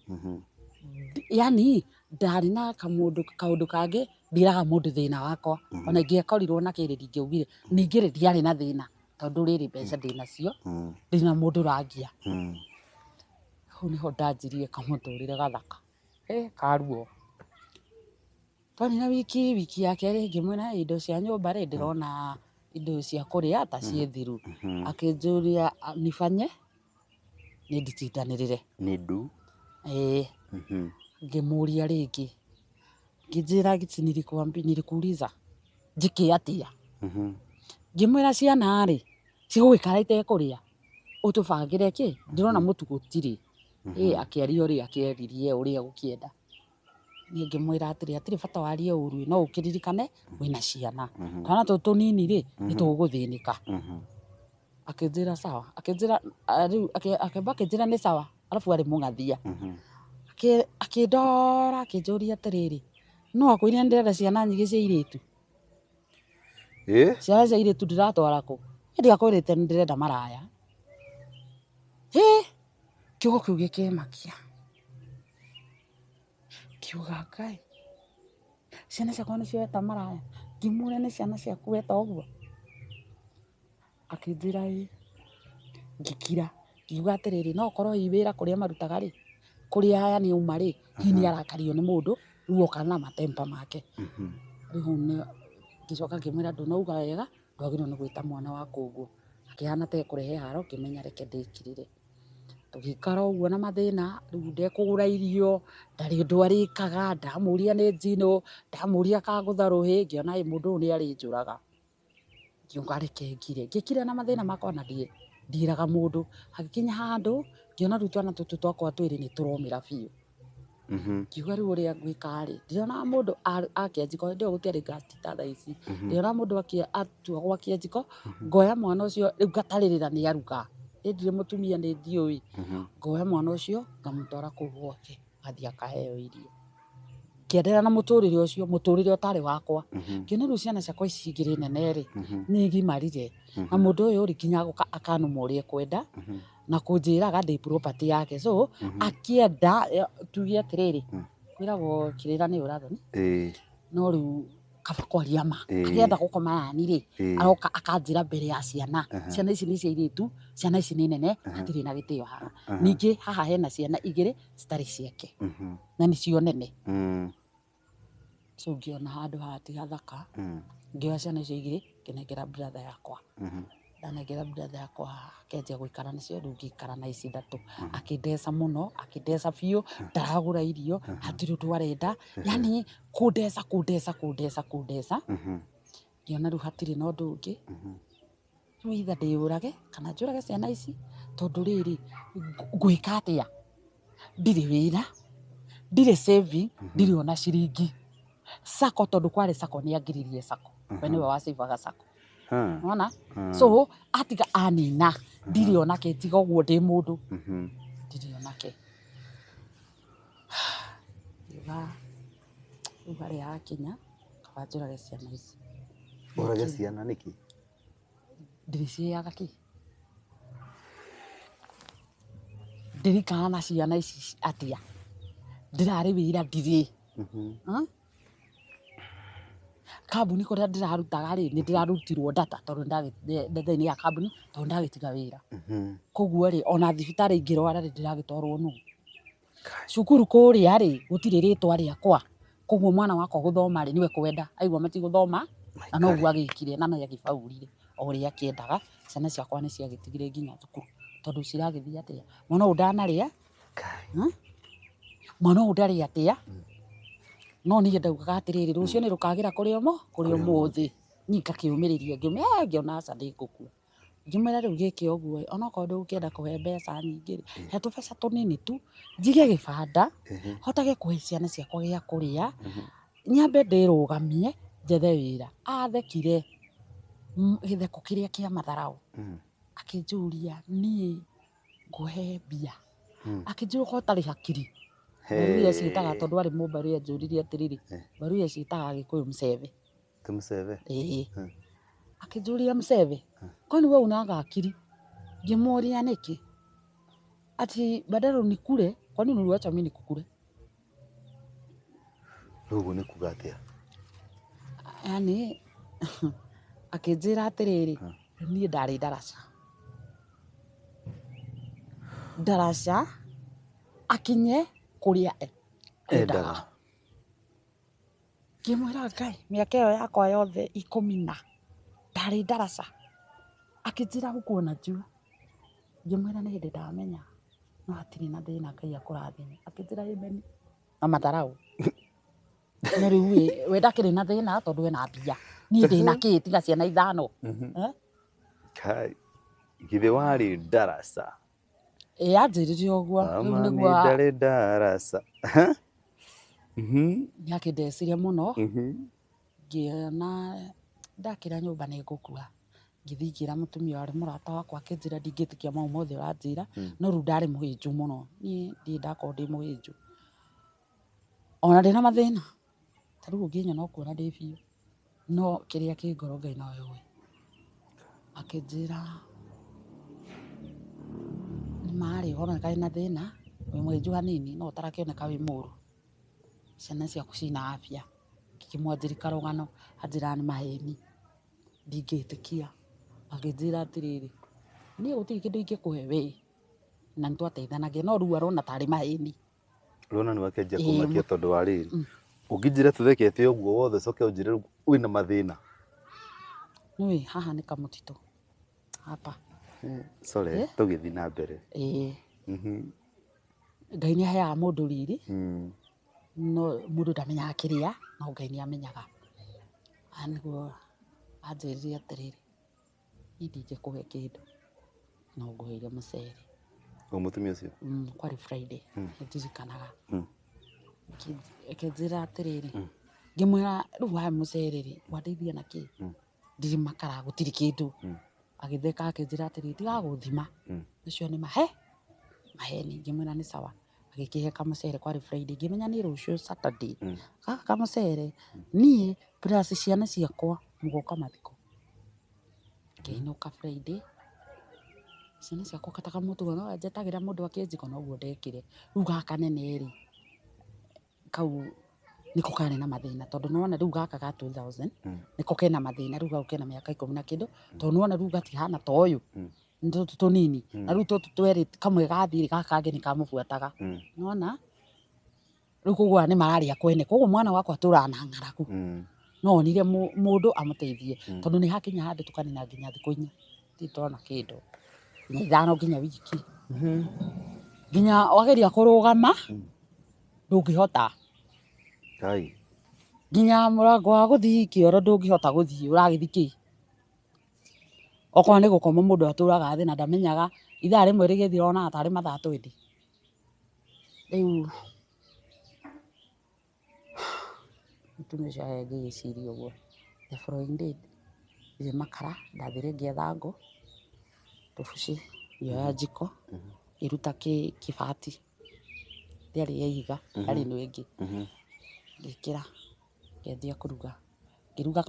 Speaker 2: yani ndarĩ na kaũndũ kangĩ ndiraga mũndũ thĩna wakwa ona ingĩakorirwo na kĩrĩ ndingĩaugire ningĩ rĩ ndiarĩ na thĩna tondũ rĩrĩ mbeca ndĩnacio ndĩna mũndũ rangia hau nĩho ndanjirie kamũtũrĩre gathaka karuo twanina wiki ya kerĩ ngĩmwĩra indo cia nyũmba rĩ ndĩrona indo cia kũrĩa ta ciĩ thiru akĩnjũria nifanye nĩ nditindanĩrĩre
Speaker 1: nĩ ndu
Speaker 2: ngĩmũria rĩngĩ ngĩnjĩra nilikuuliza njĩke atĩa ngĩmwĩra ciana rĩ cigũgĩkara itekũrĩa ũtũbangĩre kĩ ndĩrona mũtu gũtirĩ akĩaria ũrĩa akĩeririe ũrĩa gũkĩenda niĩ ngĩmwĩra atĩrĩ hatirĩ bata warie ũru no ũkĩririkane wĩna ciana twana tũtũ tũnini rĩ nĩ tũgũthĩnĩka akĩnjĩra sawa akĩnjĩra rĩu akĩamba akĩnjĩra nĩ sawa arabu arĩ mũng'athia akĩndora akĩnjũria atĩrĩrĩ no akwĩrire ndĩrenda ciana nyingĩ cia airĩtu. Ciana cia airĩtu ndiratwara kũ? Ndiakwĩrĩte ndĩrenda maraya. Kiugo kĩu gĩkĩmakia. Kiuga Ngai, ciana ciakwa nĩcio weta maraya? Ngĩmũũria nĩ ciana ciaku weta ũguo? Akĩnjĩra ĩĩ. Ngĩkira ngiuga atĩrĩrĩ, no ũkorwo ĩ wĩra kũrĩa marutaga rĩ, kũrĩa aya nĩ uma rĩ, hihi nĩ arakario nĩ mũndũ rĩu oka na matempa make. Rĩu nĩ ngĩcoka ngĩmwĩra ndũnauga wega, ndwagĩrĩirwo nĩ gwĩta mwana wakwa ũguo. Akĩhana ta ekũrehe haro, ngĩmenya reke ndĩkirĩre. Tũgĩikara ũguo na mathĩna, rĩu ndekũgũra irio, ndarĩ ũndũ arĩkaga, ndamũria nĩ njino, ndamũria kangũtha rũhĩ, ngĩona mũndũ ũyũ nĩ arĩnjũraga. Ngiuga reke ngire. Ngĩkira na mathĩna makwa na ndiĩraga mũndũ. Hagĩkinya handũ, ngĩona rĩu twana tũtũ twakwa twĩrĩ nĩ tũromĩra biũ. Ngiuga rĩu ũrĩa ngwĩka rĩ, ndĩronaga mũndũ akia njiko, hĩndĩ ĩyo gũtiarĩ gas ta thaa ici. Ndĩronaga mũndũ atua gwakia njiko, ngoya mwana ũcio rĩu ngatarĩrĩra nĩ aruga. Ndirĩ mũtumia nĩ ndiũĩ. Ngoya mwana ũcio ngamũtwara kũu gwake, athiĩ akaheo irio. Ngĩendelea na mũtũrĩre ũcio, mũtũrĩre ũtarĩ wakwa. Ngĩona rĩu ciana ciakwa ici igĩrĩ nene rĩ, nĩ igimarire. Na mũndũ ũyũ rĩ nginya akanũma ũrĩa ekwenda na kũnjĩraga ndĩ property yake. So akĩenda tuge atĩrĩrĩ, kwĩragwo kĩrĩra nĩ ũrathoni. No rĩu kaba kwaria ma. Akĩenda gũkoma nani rĩ, aroka akanjĩra mbere ya ciana. Ciana ici nĩ cia airĩtu, ciana ici nĩ nene, hatirĩ na gĩtĩo haha. Ningĩ haha hena ciana igĩrĩ citarĩ ciake na nĩcio nene. So ngĩona handũ haha ti hathaka, ngĩoya ciana icio igĩrĩ ngĩnengera brother yakwa. Ndanengera brother yakwa akĩanjia gũikara nacio, rĩu ngĩikara na ici ithatũ. Akĩndeca mũno, akĩndeca biũ, ndaragũra irio, hatirĩ ũndũ arenda. Yani kũndeca. Ngĩona rĩu hatirĩ na ũndũ ũngĩ. Rĩu either ndĩyũrage kana njũrage ciana ici, tondũ rĩrĩ ngwĩka atĩa? Ndirĩ wĩra, ndirĩ saving, ndirĩ ona ciringi. Sako tondũ kwarĩ sako nĩ angiririe sako. We nĩwe wacibaga sako. Wona? So atiga anina, ndirĩ onake tiga ũguo ndĩ mũndũ. Ndirĩ onake. Rĩu harĩa hakinya, kaba njũrage ciana ici.
Speaker 1: Ũrage ciana nĩkĩ?
Speaker 2: Ndĩrĩciheaga kĩ? Ndirikana na ciana ici atĩa? Ndĩrarĩ wĩra ndirĩ. Kambuni kũrĩa ndĩrarutaga rĩ, nĩ ndĩrarutirwo data tondũ data-inĩ ya kambuni tondũ ndagĩtiga wĩra. Koguo rĩ, ona thibitarĩ ingĩrwara rĩ ndĩragĩtwarwo nũ. Cukuru kũrĩa rĩ, gũtirĩ rĩtwa rĩakwa. Koguo mwana wakwa gũthoma rĩ, nĩwe kwenda. Aigua matigũthoma na noguo agĩkire na nĩagĩbaurire o ũrĩa akĩendaga. Ciana ciakwa nĩ ciagĩtigire nginya thukuru tondũ ciragĩthiĩ atĩa. Mwana ũyũ ndanarĩa, mwana ũyũ ndarĩ atĩa. No niĩ ndaugaga atĩrĩrĩ, rũciũ nĩ rũkagĩra kũrĩ ũmũthĩ. Niĩ ngakĩũmĩrĩria ngĩona aca ndĩngũkua. Ngĩmwĩra rĩu gĩkĩ ũguo, onokorwo ndũgũkĩenda kũhe mbeca nyingĩ rĩ, he tũbeca tũnini tu, njige gĩbanda, hotage kũhe ciana ciakwa gĩa kũrĩa, nyambe ndĩrũgamie, njethe wĩra. Athekire gĩtheko kĩrĩa kĩa matharaũ. Akĩnjũria niĩ ngũhe mbia. Akĩnjũria ũkorwo ũtarĩ hakiri. Mbaru iria ciĩtaga tondũ arĩ mũmbaru anjũririe atĩrĩrĩ, mbaru iria ciĩtaga Gĩkũyũ mũcebe.
Speaker 1: Mũcebe?
Speaker 2: Ĩĩ. Akĩnjũria mũcebe, kwani wewe unaga akili? Ngĩmũria nĩkĩ? Ati badala unikule, kwani uliwacha mimi nikukule?
Speaker 1: Ũguo nĩ kuga atĩa?
Speaker 2: Yani akĩnjĩra atĩrĩrĩ, niĩ ndarĩ ndaraca akinye kũrĩa endaga. Ngĩmwĩra Ngai, mĩaka ĩyo yakwa yothe 10 ndarĩ ndaraca. Akĩnjĩra ũkuona njua. Ngĩmwĩra nĩ hĩndĩ ndamenya no hatirĩ na thĩna, Ngai akũrathime. Akĩnjĩra amen na matharaũ. Na rĩu we ndakĩrĩ na thĩna tondũ ena mbia. Niĩ ndĩna kĩ tiga ciana 5.
Speaker 1: Kai, githĩ warĩ ndaraca?
Speaker 2: Anjĩrire ũguo.
Speaker 1: Rĩu nĩguo ndarĩ ndaraca.
Speaker 2: Nĩakĩndeciria mũno. Ngĩona ndakĩra nyũmba nĩ ngũkua. Ngĩthiĩ ngĩra mũtumia warĩ mũrata wakwa, akĩnjĩra ndingĩtĩkia mau mothe ũranjĩra, no rĩu ndarĩ mũhĩnju mũno. Niĩ ndakorwo ndĩ mũhĩnju ona ndĩna mathĩna. Tarĩu ũngĩnyona ũkuona ndĩ biũ no kĩrĩa kĩ ngoro Ngai no oĩ. Akĩnjĩra nĩmarĩ ũroneka wĩna thĩna wĩ mwenju hanini no ũtarakĩoneka wĩ mũru, ciana ciaku cina afya. Ngĩkĩmwanjĩria karũgano anjĩra nĩ maheni ndingĩtĩkia. Akĩnjĩra atĩrĩrĩ niĩ gũtirĩ kĩndũ ingĩkũhe we na nĩtwateithanagia no rĩu arona tarĩ maheni.
Speaker 1: Rona nĩwakĩanjia kũmakia tondũ wa rĩrĩ ũngĩnjĩra tũthekete ũguo wothe ũcoke ũnjĩre wĩna mathĩna.
Speaker 2: Nĩũĩ haha nĩ kamũtitũ hapa.
Speaker 1: Sorry tũgĩthiĩ na mbere.
Speaker 2: Ngai nĩaheaga mũndũ riri no mũndũ ndamenyaga kĩrĩa no Ngai nĩamenyaga. Nĩguo anjĩrire atĩrĩrĩ niĩ ndingĩkũhe kĩndũ no ngũheire mũcere.
Speaker 1: Mũtumia ũcio
Speaker 2: kwarĩ Friday nĩndirikanaga. Akĩnjĩra atĩrĩrĩ ngĩmwĩra rĩu wahe mũcere rĩ wandeithia na kĩ? Ndirĩ makara gũtirĩ kĩndũ. Agĩtheka akĩnjĩra atĩrĩrĩ tiga gũthima ũcio nĩ maheni. Ngĩmwĩra nĩ sawa. Agĩkĩhe kamũcere kwarĩ Friday ngĩmenya nĩ rũciũ Saturday. Gaka kamũcere niĩ plus ciana ciakwa mũgoka mathiko. Ngĩinũka Friday ciana ciakwa kataga mũtugo no njetagĩra mũndũ akĩnjiko noguo ndekire. Rĩu gaka nene rĩ kau nĩko karĩ na mathĩna tondũ nĩwona rĩu gaka ga 2000 nĩko kena mathĩna rĩu gau kena mĩaka 10 na kĩndũ tondũ nĩwona rĩu gatihana ta ũyũ nĩ tũtũ tũnini na rĩu tũtũ twerĩ kamwe gathirĩ gaka kangĩ nĩkamũbuataga. Nĩwona rĩu koguo nĩ mararĩa kwene koguo mwana wakwa tũrana ng'aragu no onire mũndũ amũteithie tondũ nĩ hakinya handũ tũkanina nginya thikũ 4 tũtirona kĩndũ nginya 5 nginya wiki nginya wageria kũrũgama ndũngĩhota. Nginya mũrango wa gũthiĩ kĩoro ndũngĩhota gũthiĩ ũragĩthiĩ kĩ? Okorwo nĩ gũkoma mũndũ atũraga thĩ na ndamenyaga ithaa rĩmwe rĩgĩthira onaga tarĩ mathaa 20. Rĩu mũtumia ũcio ngĩgĩciria ũguo. The following day ndirĩ makara ndathire ngĩetha ngũ tũbuci ngĩoya njiko iruta kĩbati ndĩarĩ ya ihiga yarĩ ĩno ĩngĩ ngĩkĩra ngĩanjia kũruga. Ngĩruga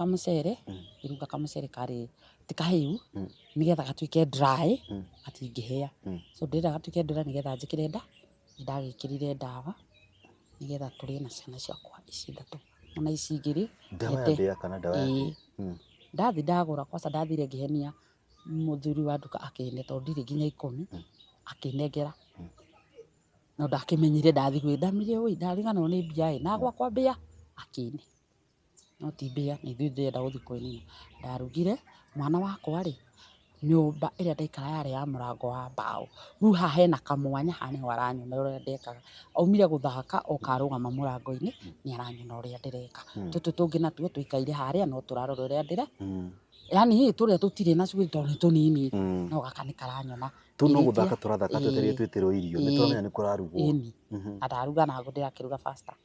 Speaker 2: kamũcere karĩ ti kahĩu nĩgetha gatuĩke dry gatingĩhĩa. So ndĩrenda gatuĩke dry nĩgetha njĩkĩre nĩndagĩkĩrire ndawa nĩgetha tũrĩe na ciana ciakwa ici 3 ona ici 2
Speaker 1: ndawa ya mbĩa kana ndawa ya
Speaker 2: ndathi ndagũra kwanza ndathire ngĩhenia mũthuri wa nduka akĩne tondũ ndirĩ nginya 10 akĩnengera no ndakĩmenyire ndathi gwĩthamirie ũi ndariganĩrwo nĩ mbia na gwakwa mbĩa akĩne no ti mbĩa nĩ ithuĩ ndĩrenda gũthiĩ kwĩnina. Ndarugire mwana wakwa rĩ nyũmba ĩrĩa ndaikara yarĩ ya mũrango wa mbaũ. Rĩu haha hena kamwanya haha nĩho aranyona ũrĩa ndekaga aumire gũthaka okarũgama mũrango-inĩ nĩ aranyona ũrĩa ndĩreka. Tũtũ tũngĩ natuo tũikaire harĩa no tũrarora ũrĩa yani tũrĩa tũtirĩ na cuguri tondũ nĩ tũnini no gaka nĩ karanyona.
Speaker 1: Tũ no gũthaka tũrathaka twetereire twĩtĩrwo irio nĩ tũramenya nĩ kũrarugwo.
Speaker 2: Na ndaruga na ngũ ndĩrakĩruga faster.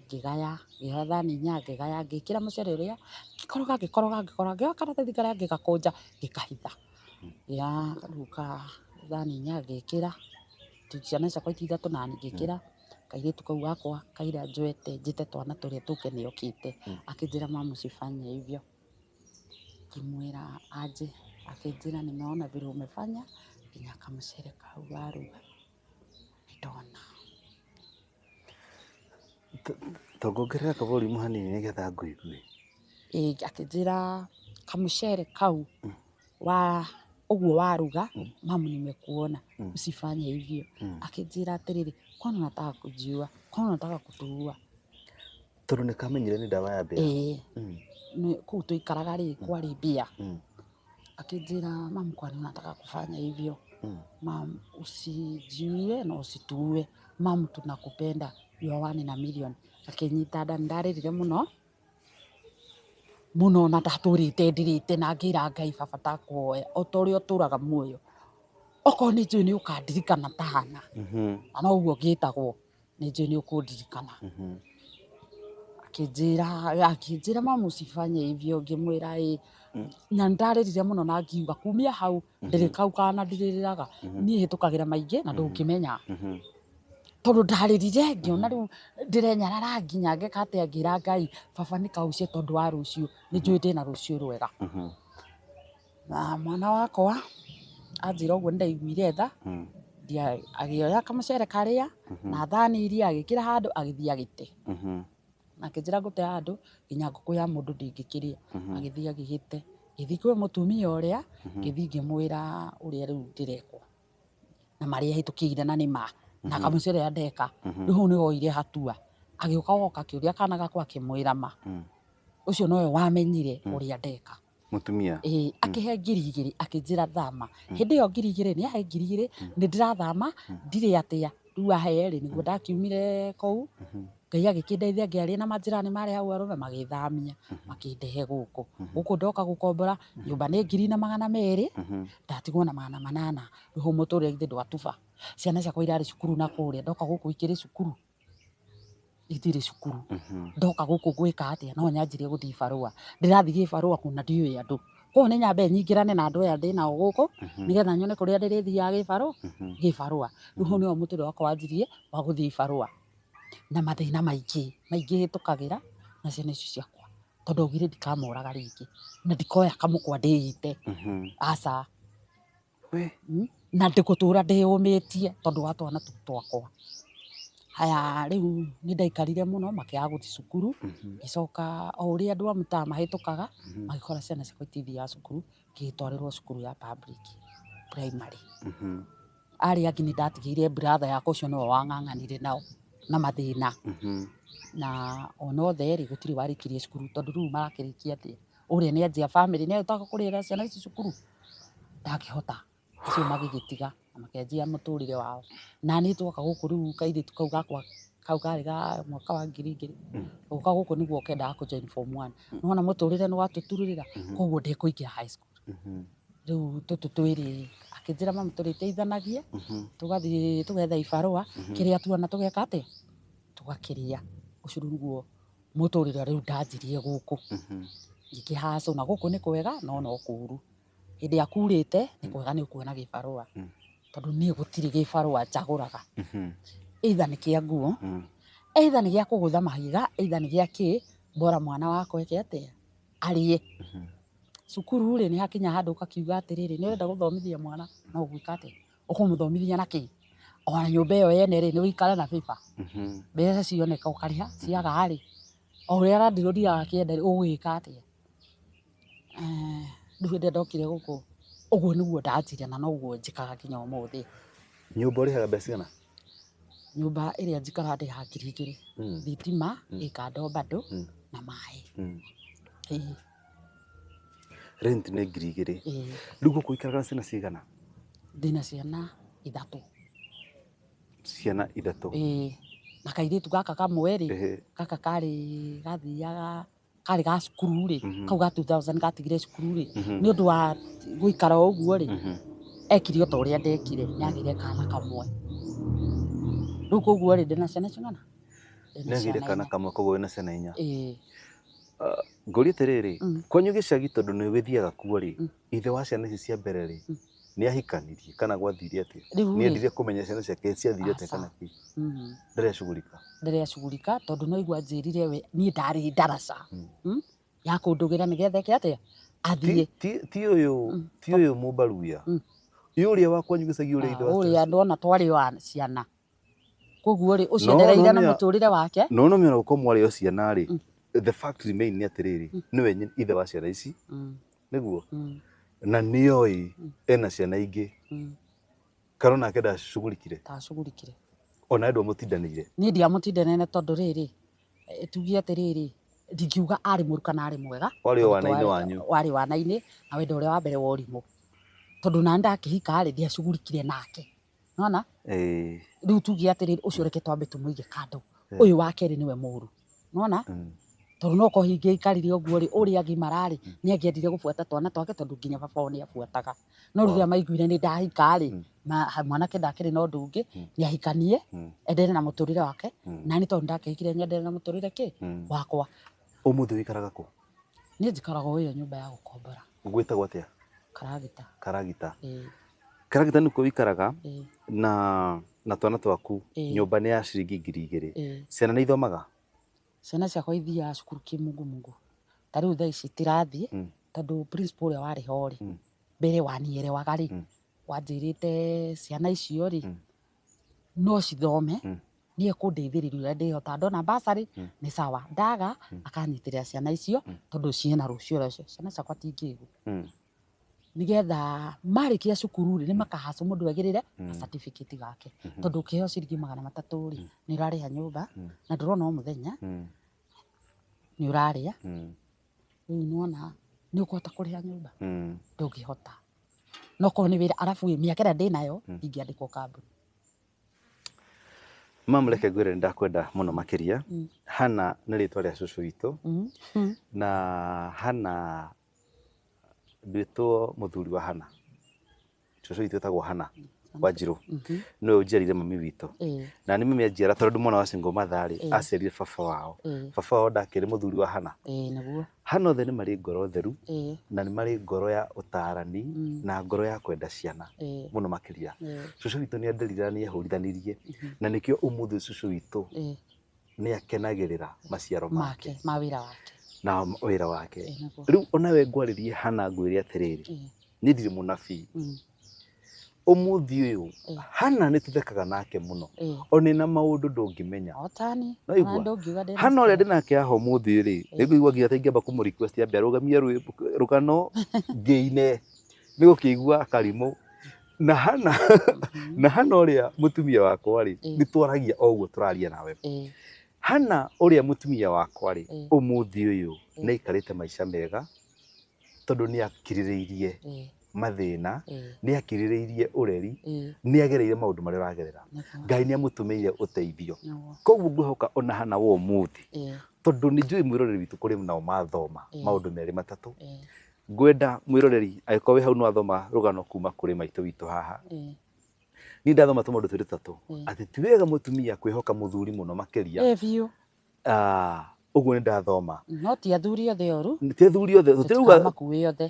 Speaker 2: Ngĩgaya ngĩoya thani 4 ngĩgaya ngĩkĩra mũcere ũrĩa ngĩkoroga ngĩoya karatathi karĩa ngĩgakũnja ngĩkahitha. Rĩu thani 4 ngĩkĩra ciana ciakwa iti 3 na ngĩkĩra kairĩtu kau gakwa kaira njĩte twana tũrĩa tũke nĩokĩte akĩnjĩra mama usifanye hivyo. Ngĩmwĩra aje akĩnjĩra nimeona vile umefanya nginya kamũcere kau waruga ndona.
Speaker 1: Tongongerera kavolume hanini nĩgetha ngũigue.
Speaker 2: Akĩnjĩra kamũcere kau ũguo waruga mamu nimekuona usifanye hivyo. Akĩnjĩra atĩrĩrĩ kwani unataka kujiua kwani unataka kutuua.
Speaker 1: Tondũ nĩkamenyire nĩ ndawa ya mbĩa.
Speaker 2: Kũu tũikaraga rĩ kwarĩ mbĩa. Akĩnjĩra mamu kwani unataka kufanya hivyo. Mamu usijiue na usituue. Mamu tunakupenda you are 1 in a million. Akĩnyita nda ndarĩrire mũno na ndatũrĩte ndirĩte na ngĩra Ngai baba takuoya o ta ũrĩa ũtũraga muoyo okorwo nĩ njũĩ nĩ ũkandirikana ta hana na noguo ngĩtagwo nĩ njũĩ nĩ ũkũndirikana. Akĩnjĩra mamu usifanye hivyo. Ngĩmwĩra na ndarĩrire mũno na ngiuga kumia hau ndĩrĩ kau kana ndirĩrĩraga niĩ hĩtũkagĩra maingĩ na ndũngĩmenya tondu ndaririre ngiona riu ndirenyarara nginya ngeka atia ngira Ngai baba ni kaucie tondu wa rucio ni njui ndina rucio rwega na mwana wakwa anjira uguo ndaiguire tha agioya kamucere karia na thani iria agikira handu agithia agite akinjira ngute handu nginya nguku ya mundu ndingikiria agithia agigite githi kwi mutumia uria githi ngimwira uria riu ndirekwo na maria hitukiire na ni ma na kamucere andeka riu ni hoire hatua agioka woka kiuria kana gakwa akimwira ma ucio nowe wamenyire uria ndeka
Speaker 1: mutumia
Speaker 2: akihe 2,000 akinjira thama hindi yo 2,000 ni ahe 2,000 ni ndirathama ndire atia riu ahe ri niguo ndakiumire kou Ngai agikindeithia ngiaria na majirani maria hau arume magithamia makindehe guku ndoka gukombora nyumba ni 2,200 ndatigwo na 800 riu muturire ithe ndwatuba ciana ciakwa irari cukuru na kuria ndoka guku ikiri cukuru itire cukuru ndoka guku gwika atia no nyanjirie guthii barua ndirathii barua kuna ndiui andu ko ni nyambe nyingirane na andu aya ndina guku nigetha nyone kuria ndirithiaga gibarua riu ni o muturire wakwa wanjirie wa guthii barua na mathina maingi hitukagira na ciana icio ciakwa tondu augire ndikamuraga ringi na ndikoya kamukwa ndiite aca na ndigutura ndiumitie tondu wa twana twakwa haya riu ni ndaikarire muno makiaga guthi cukuru gicoka o uria andu amutaa mahitukaga magikora ciana ciakwa itithiaga cukuru ngitwarirwo cukuru ya public primary ari angi ni ndatigiire brother yakwa ucio no wang'ang'anire nao na mathina na onothe ri gutiri warikirie cukuru tondu riu marakirikia atia uria ni anjia family ni utaka kurira ciana ici cukuru ndakihota ucio magigitiga na makenjia muturire wao na ni twoka guku riu kairitu kau gakwa kau kari ga mwaka wa 2,000 uka guku niguo kendaga ku join form 1 nona muturire ni watutururira koguo ndikuingia high school riu tutu twiri akinjira mama turiteithanagie tugathii tugetha ibarua kiria tuona tugeka atia tugakiria ucuru niguo muturire riu ndanjirie guku ngikihaco na guku ni kwega no kuru hindi akurite ni kwega ni ukuona gibarua tondu ni gutiri gibarua njaguraga either ni kia nguo either ni gia kugutha mahiga either ni gia ki bora mwana wako eke atia arie cukuru ri ni hakinya handu ukakiuga atiriri ni urenda guthomithia mwana no gwika atia ukumuthomithia na ki ona nyumba iyo yene ri ni uikara na paper mbeca cioneka ukariha ciaga ri o uria arandirũria akienda ri ugwika atia riu hindi ndokire guku uguo niguo ndanjirie na noguo njikaga nginya umuthi
Speaker 1: nyumba urihaga mbeca cigana
Speaker 2: nyumba iria njikara ndiha 2,000 thitima ikando bado na mai
Speaker 1: rent ni 2,000 riu guku ikaraga ciana cigana
Speaker 2: ndina ciana 3
Speaker 1: ciana 3
Speaker 2: na kairitu gaka kamwe ri gaka kari gathiaga kari ga cukuru ri kau ga 2000 gatigire cukuru ri ni undu wa guikara uguo ri ekirio ta uria ndekire nyagire kana kamwe riu koguo ri ndina ciana cigana
Speaker 1: nyagire kana kamwe koguo wina ciana 4 ngori atiriri kwanyu gicagi tondu ni withiaga kuo ri ithe wa ciana ici cia mbere ri ni ahikanirie kana gwathirie atia ni endire kumenya ciana ciake ciathire atia kana ki ndireshugurika
Speaker 2: tondu no igua njirire we ni ndari ndaraca ya kundugira nigetha ke atia athie
Speaker 1: ti uyu mubaruya uria wa kwanyu gicagi uria ithe wa
Speaker 2: uria ndona twari wa ciana koguo ri ucio ndereire na muturire wake
Speaker 1: no miona uko mwari o ciana ri the fact remain ni atiriri ni we ithe wa ciana ici niguo na nioi ena ciana ingi karona kenda shugurikire ona ndo mutindanire
Speaker 2: ni ndia mutindanene tondu riri tugie atiriri ndingiuga ari murukana ari mwega
Speaker 1: wari wana-ini wanyu
Speaker 2: wari wana-ini na wendo uria wa mbere wa urimu tondu na ndakihika ri ndia shugurikire nake nona riu tugie atiriri ucio reke twambe tumuige kando uyu wa keri niwe muru nona tondu no ko hingi ikarire uguo ri uria gimarari ni angiendire gubuata twana twake tondu nginya baba ni abuataga no riria maiguire ni ndahika ri mwanake ndakiri no ndungi ni ahikanie endere na muturire wake na ni tondu ndakihikire nyendere na muturire ki wakwa
Speaker 1: umuthi wikaraga ku
Speaker 2: ni njikaraga uyo nyumba ya gukombora
Speaker 1: gwitagwo atia
Speaker 2: karagita
Speaker 1: karagita niko wikaraga na na twana twaku nyũmba nĩ ya ciringi 2,000 ciana nĩ ithomaga
Speaker 2: ciana ciakwa ithiaga cukuru kĩmungumungu ta rĩu thaa ici itirathiĩ tondũ principal ũrĩa warĩ ho rĩ mbere wanielewaga rĩ wanjĩrĩte ciana icio rĩ no cithome niĩ kũndeithĩrĩria ũrĩa ndĩhota ndona basarĩ nĩ sawa ndaga akanyitĩrĩra ciana icio tondũ ciĩna rũciũ rũciũ ciana ciakwa tingĩigua nĩgetha marĩkia cukuru rĩ nĩ makahacwo mũndũ agĩrĩre certificate gake tondũ ũkĩheo ciringi 300 rĩ nĩ ũrarĩha nyũmba na ndũrona o mũthenya nĩ ũrarĩa rĩu nĩwona nĩ ũkũhota kũrĩha nyũmba ndũngĩhota no korwo nĩ wĩra arabu mĩaka ĩrĩa ndĩnayo ingĩandĩkwo kambuni.
Speaker 1: Mama reke ngwĩre nĩ ndakwenda mũno makĩria Hannah nĩ rĩtwa rĩa cũcũ witũ na Hannah ndwĩtwo mũthuri wa Hannah cũcũ witũ etagwo Hannah Wanjirũ nĩwe ũnjiarire mami witũ na nĩ mami anjiara tondũ mwana wa single mother rĩ aciarire baba wao ndakĩrĩ mũthuri wa Hannah Hannah othe nĩ marĩ ngoro theru na nĩ marĩ ngoro ya ũtaarani na ngoro ya kwenda ciana mũno makĩria cũcũ witũ nĩ anderire nĩ ehũrithanĩrie na nĩkĩo ũmũthĩ cũcũ witũ nĩ akenagĩrĩra maciaro make
Speaker 2: ma wĩra wake
Speaker 1: na wĩra wake rĩu onawe ngwarĩrie Hannah ngwĩre atĩrĩrĩ niĩ ndirĩ mũnabii ũmũthĩ ũyũ Hannah nĩ tũthekaga nake mũno ona na maũndũ ndũngĩmenya Hannah ũrĩa ndĩnake haha ũmũthĩ rĩ nĩngũigua nginya ta ingĩamba kũmũ-request ambe arũgamie rũgano ngĩine nĩ gũkĩigua akarimũ na Hannah ũrĩa mũtumia wakwa rĩ nĩ twaragia o ũguo tũraria nawe Hannah ũrĩa mũtumia wakwa rĩ ũmũthĩ ũyũ nĩ aikarĩte maica mega tondũ nĩ akirĩrĩirie mathĩna nĩ akirĩrĩirie ũreri nĩ agereire maũndũ marĩa aragerera Ngai nĩ amũtũmĩire ũteithio koguo ngwĩhoka ona Hannah wa ũmũthĩ tondũ nĩ njũĩ mwĩroreri witũ kũrĩ nao mathoma maũndũ merĩ matatũ ngwenda mwĩroreri angĩkorwo wĩ hau nĩ wathoma rũgano kuma kũrĩ maitũ witũ haha niĩ ndathoma tũmaũndũ twĩrĩ tatũ atĩ ti wega mũtumia kwĩhoka mũthuri mũno makĩria ũguo nĩ ndathoma
Speaker 2: no ti athuri othe oru
Speaker 1: ti athuri othe tũtirauga makuĩ othe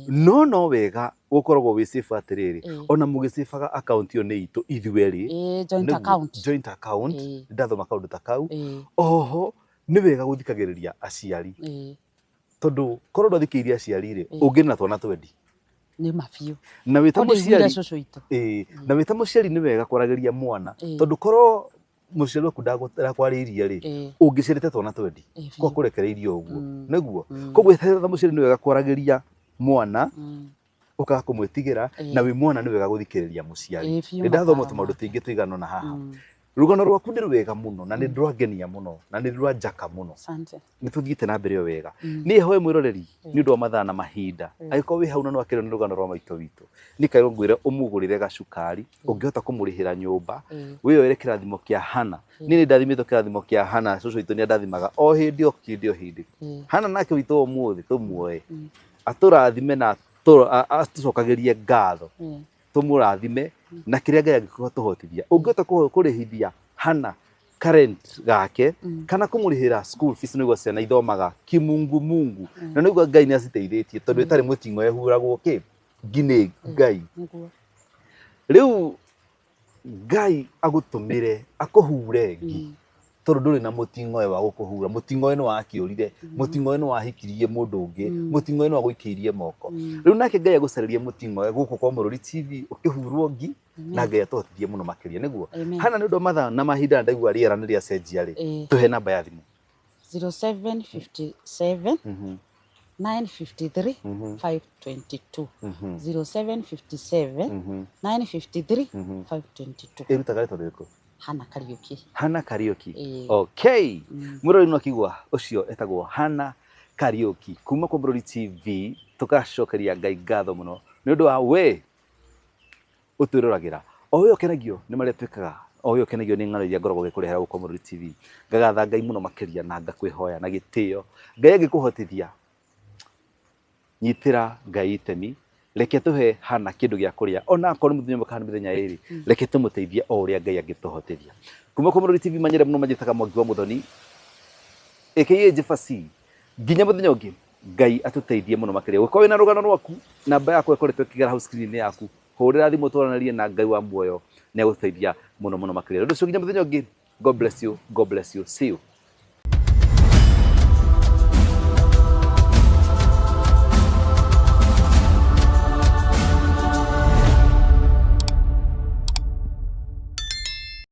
Speaker 1: no wega gũkoragwo wĩ safe atĩrĩrĩ ona mũgĩcibaga account ĩyo nĩ itũ ithuerĩ joint account ndathoma kaũndũ ta kau oho nĩ wega gũthikagĩrĩria aciari tondũ korwo ndwathikĩrĩria aciari rĩ ũngĩ na twana twendi
Speaker 2: nĩ mabiũ
Speaker 1: na wĩta mũciari nĩ wega kwaragĩria mwana tondũ korwo mũciari waku ndakwarĩirie rĩ ũngĩciarĩte twana twendi kwa kũrekereirio ũguo nĩguo koguo wĩta mũciari nĩ wega kwaragĩria mwana ũkaga kũmwĩtigĩra na wĩ mwana nĩ wega gũthikĩrĩria mũciari nĩ ndathoma tũmaũndũ tũingĩ tũigana na haha rũgano rwaku nĩ rwega mũno na nĩ rwangenia mũno na nĩ rwanjaka mũno nĩ tũthiĩte na mbere wega niĩ hoye mwĩroreri nĩ ũndũ wa mathaa na mahinda angĩkorwo wĩ hau na no akerwo nĩ rũgano rwa maitũ witũ nĩ kaĩ ngwĩre ũmũgũrĩre gacukari ũngĩhota kũmũrĩhĩra nyũmba wĩyoere kĩrathimo kĩa Hannah niĩ nĩ ndathimĩtwo kĩrathimo kĩa Hannah cũcũ witũ nĩ ndathimaga o hĩndĩ Hannah nake witũ ũmũthĩ tũmuoe atũrathime na atũcokagĩrie ngatho tũmũrathime na kĩrĩa Ngai angĩkũhotithia ũngĩhota kũrĩhithia Hannah current gake kana kũmũrĩhĩra school fees nĩguo ciana ithomaga kimungumungu na nĩguo Ngai nĩ aciteithĩtie tondũ ĩtarĩ mũting'o ehuragwo kĩ nginĩ Ngai rĩu Ngai agũtũmĩre akũhure ngi tondũ ndũrĩ na mũting'o wa gũkũhura mũting'o nĩ wakĩũrire mũting'o nĩ wahikirie mũndũ ũngĩ mũting'o nĩ wagũikĩirie moko rĩu nake Ngai agũcarĩrie mũting'o gũkũ kwa Mũrũri TV ũkĩhurwo ngi na Ngai atũhotithie mũno makĩria nĩguo Hannah nĩ ũndũ mathaa na mahinda ndaigua rĩera nĩ rĩacenjia rĩ tũhe namba ya thimũ
Speaker 2: 0757 953 522 0757 953 522
Speaker 1: ĩrutaga rĩtwa rĩrĩkũ
Speaker 2: Hannah Kariuki
Speaker 1: okay mũrori no kigwa ũcio etagwo Hannah Kariuki kuma kwa Mũrũri TV tukacokeria Ngai ngatho mũno nĩ ũndũ wa we ũtwĩroragĩra o we ũkenagio nĩ marĩa twĩkaga o we ũkenagio nĩ ng'ano iria ngoragwo ngĩkũrehera gũkũ Mũrũri TV ngagatha Ngai mũno makĩria na ngakwĩhoya na gĩtĩo Ngai angĩkũhotithia nyitĩra Ngai itemi reke tũhe Hannah kĩndũ gĩa kũrĩa ona akorwo nĩ mũthenya kana mĩthenya ĩrĩ reke tũmũteithie o ũrĩa Ngai angĩtũhotithia kuma kwa Mũrũri TV manyere mũno manjĩtaga Mwangi wa Mũthoni aka Jefasi nginya mũthenya ũngĩ Ngai atũteithie mũno makĩria gũkorwo wĩna rũgano rwaku namba yakwa ĩkoretwo ĩkĩgera hau screen yaku hũrĩra thimũ twaranĩrie na Ngai wa muoyo nĩ agũteithia muno muno makĩria. Ũndũ ũcio nginya mũthenya ũngĩ, God bless you, God bless you, see you.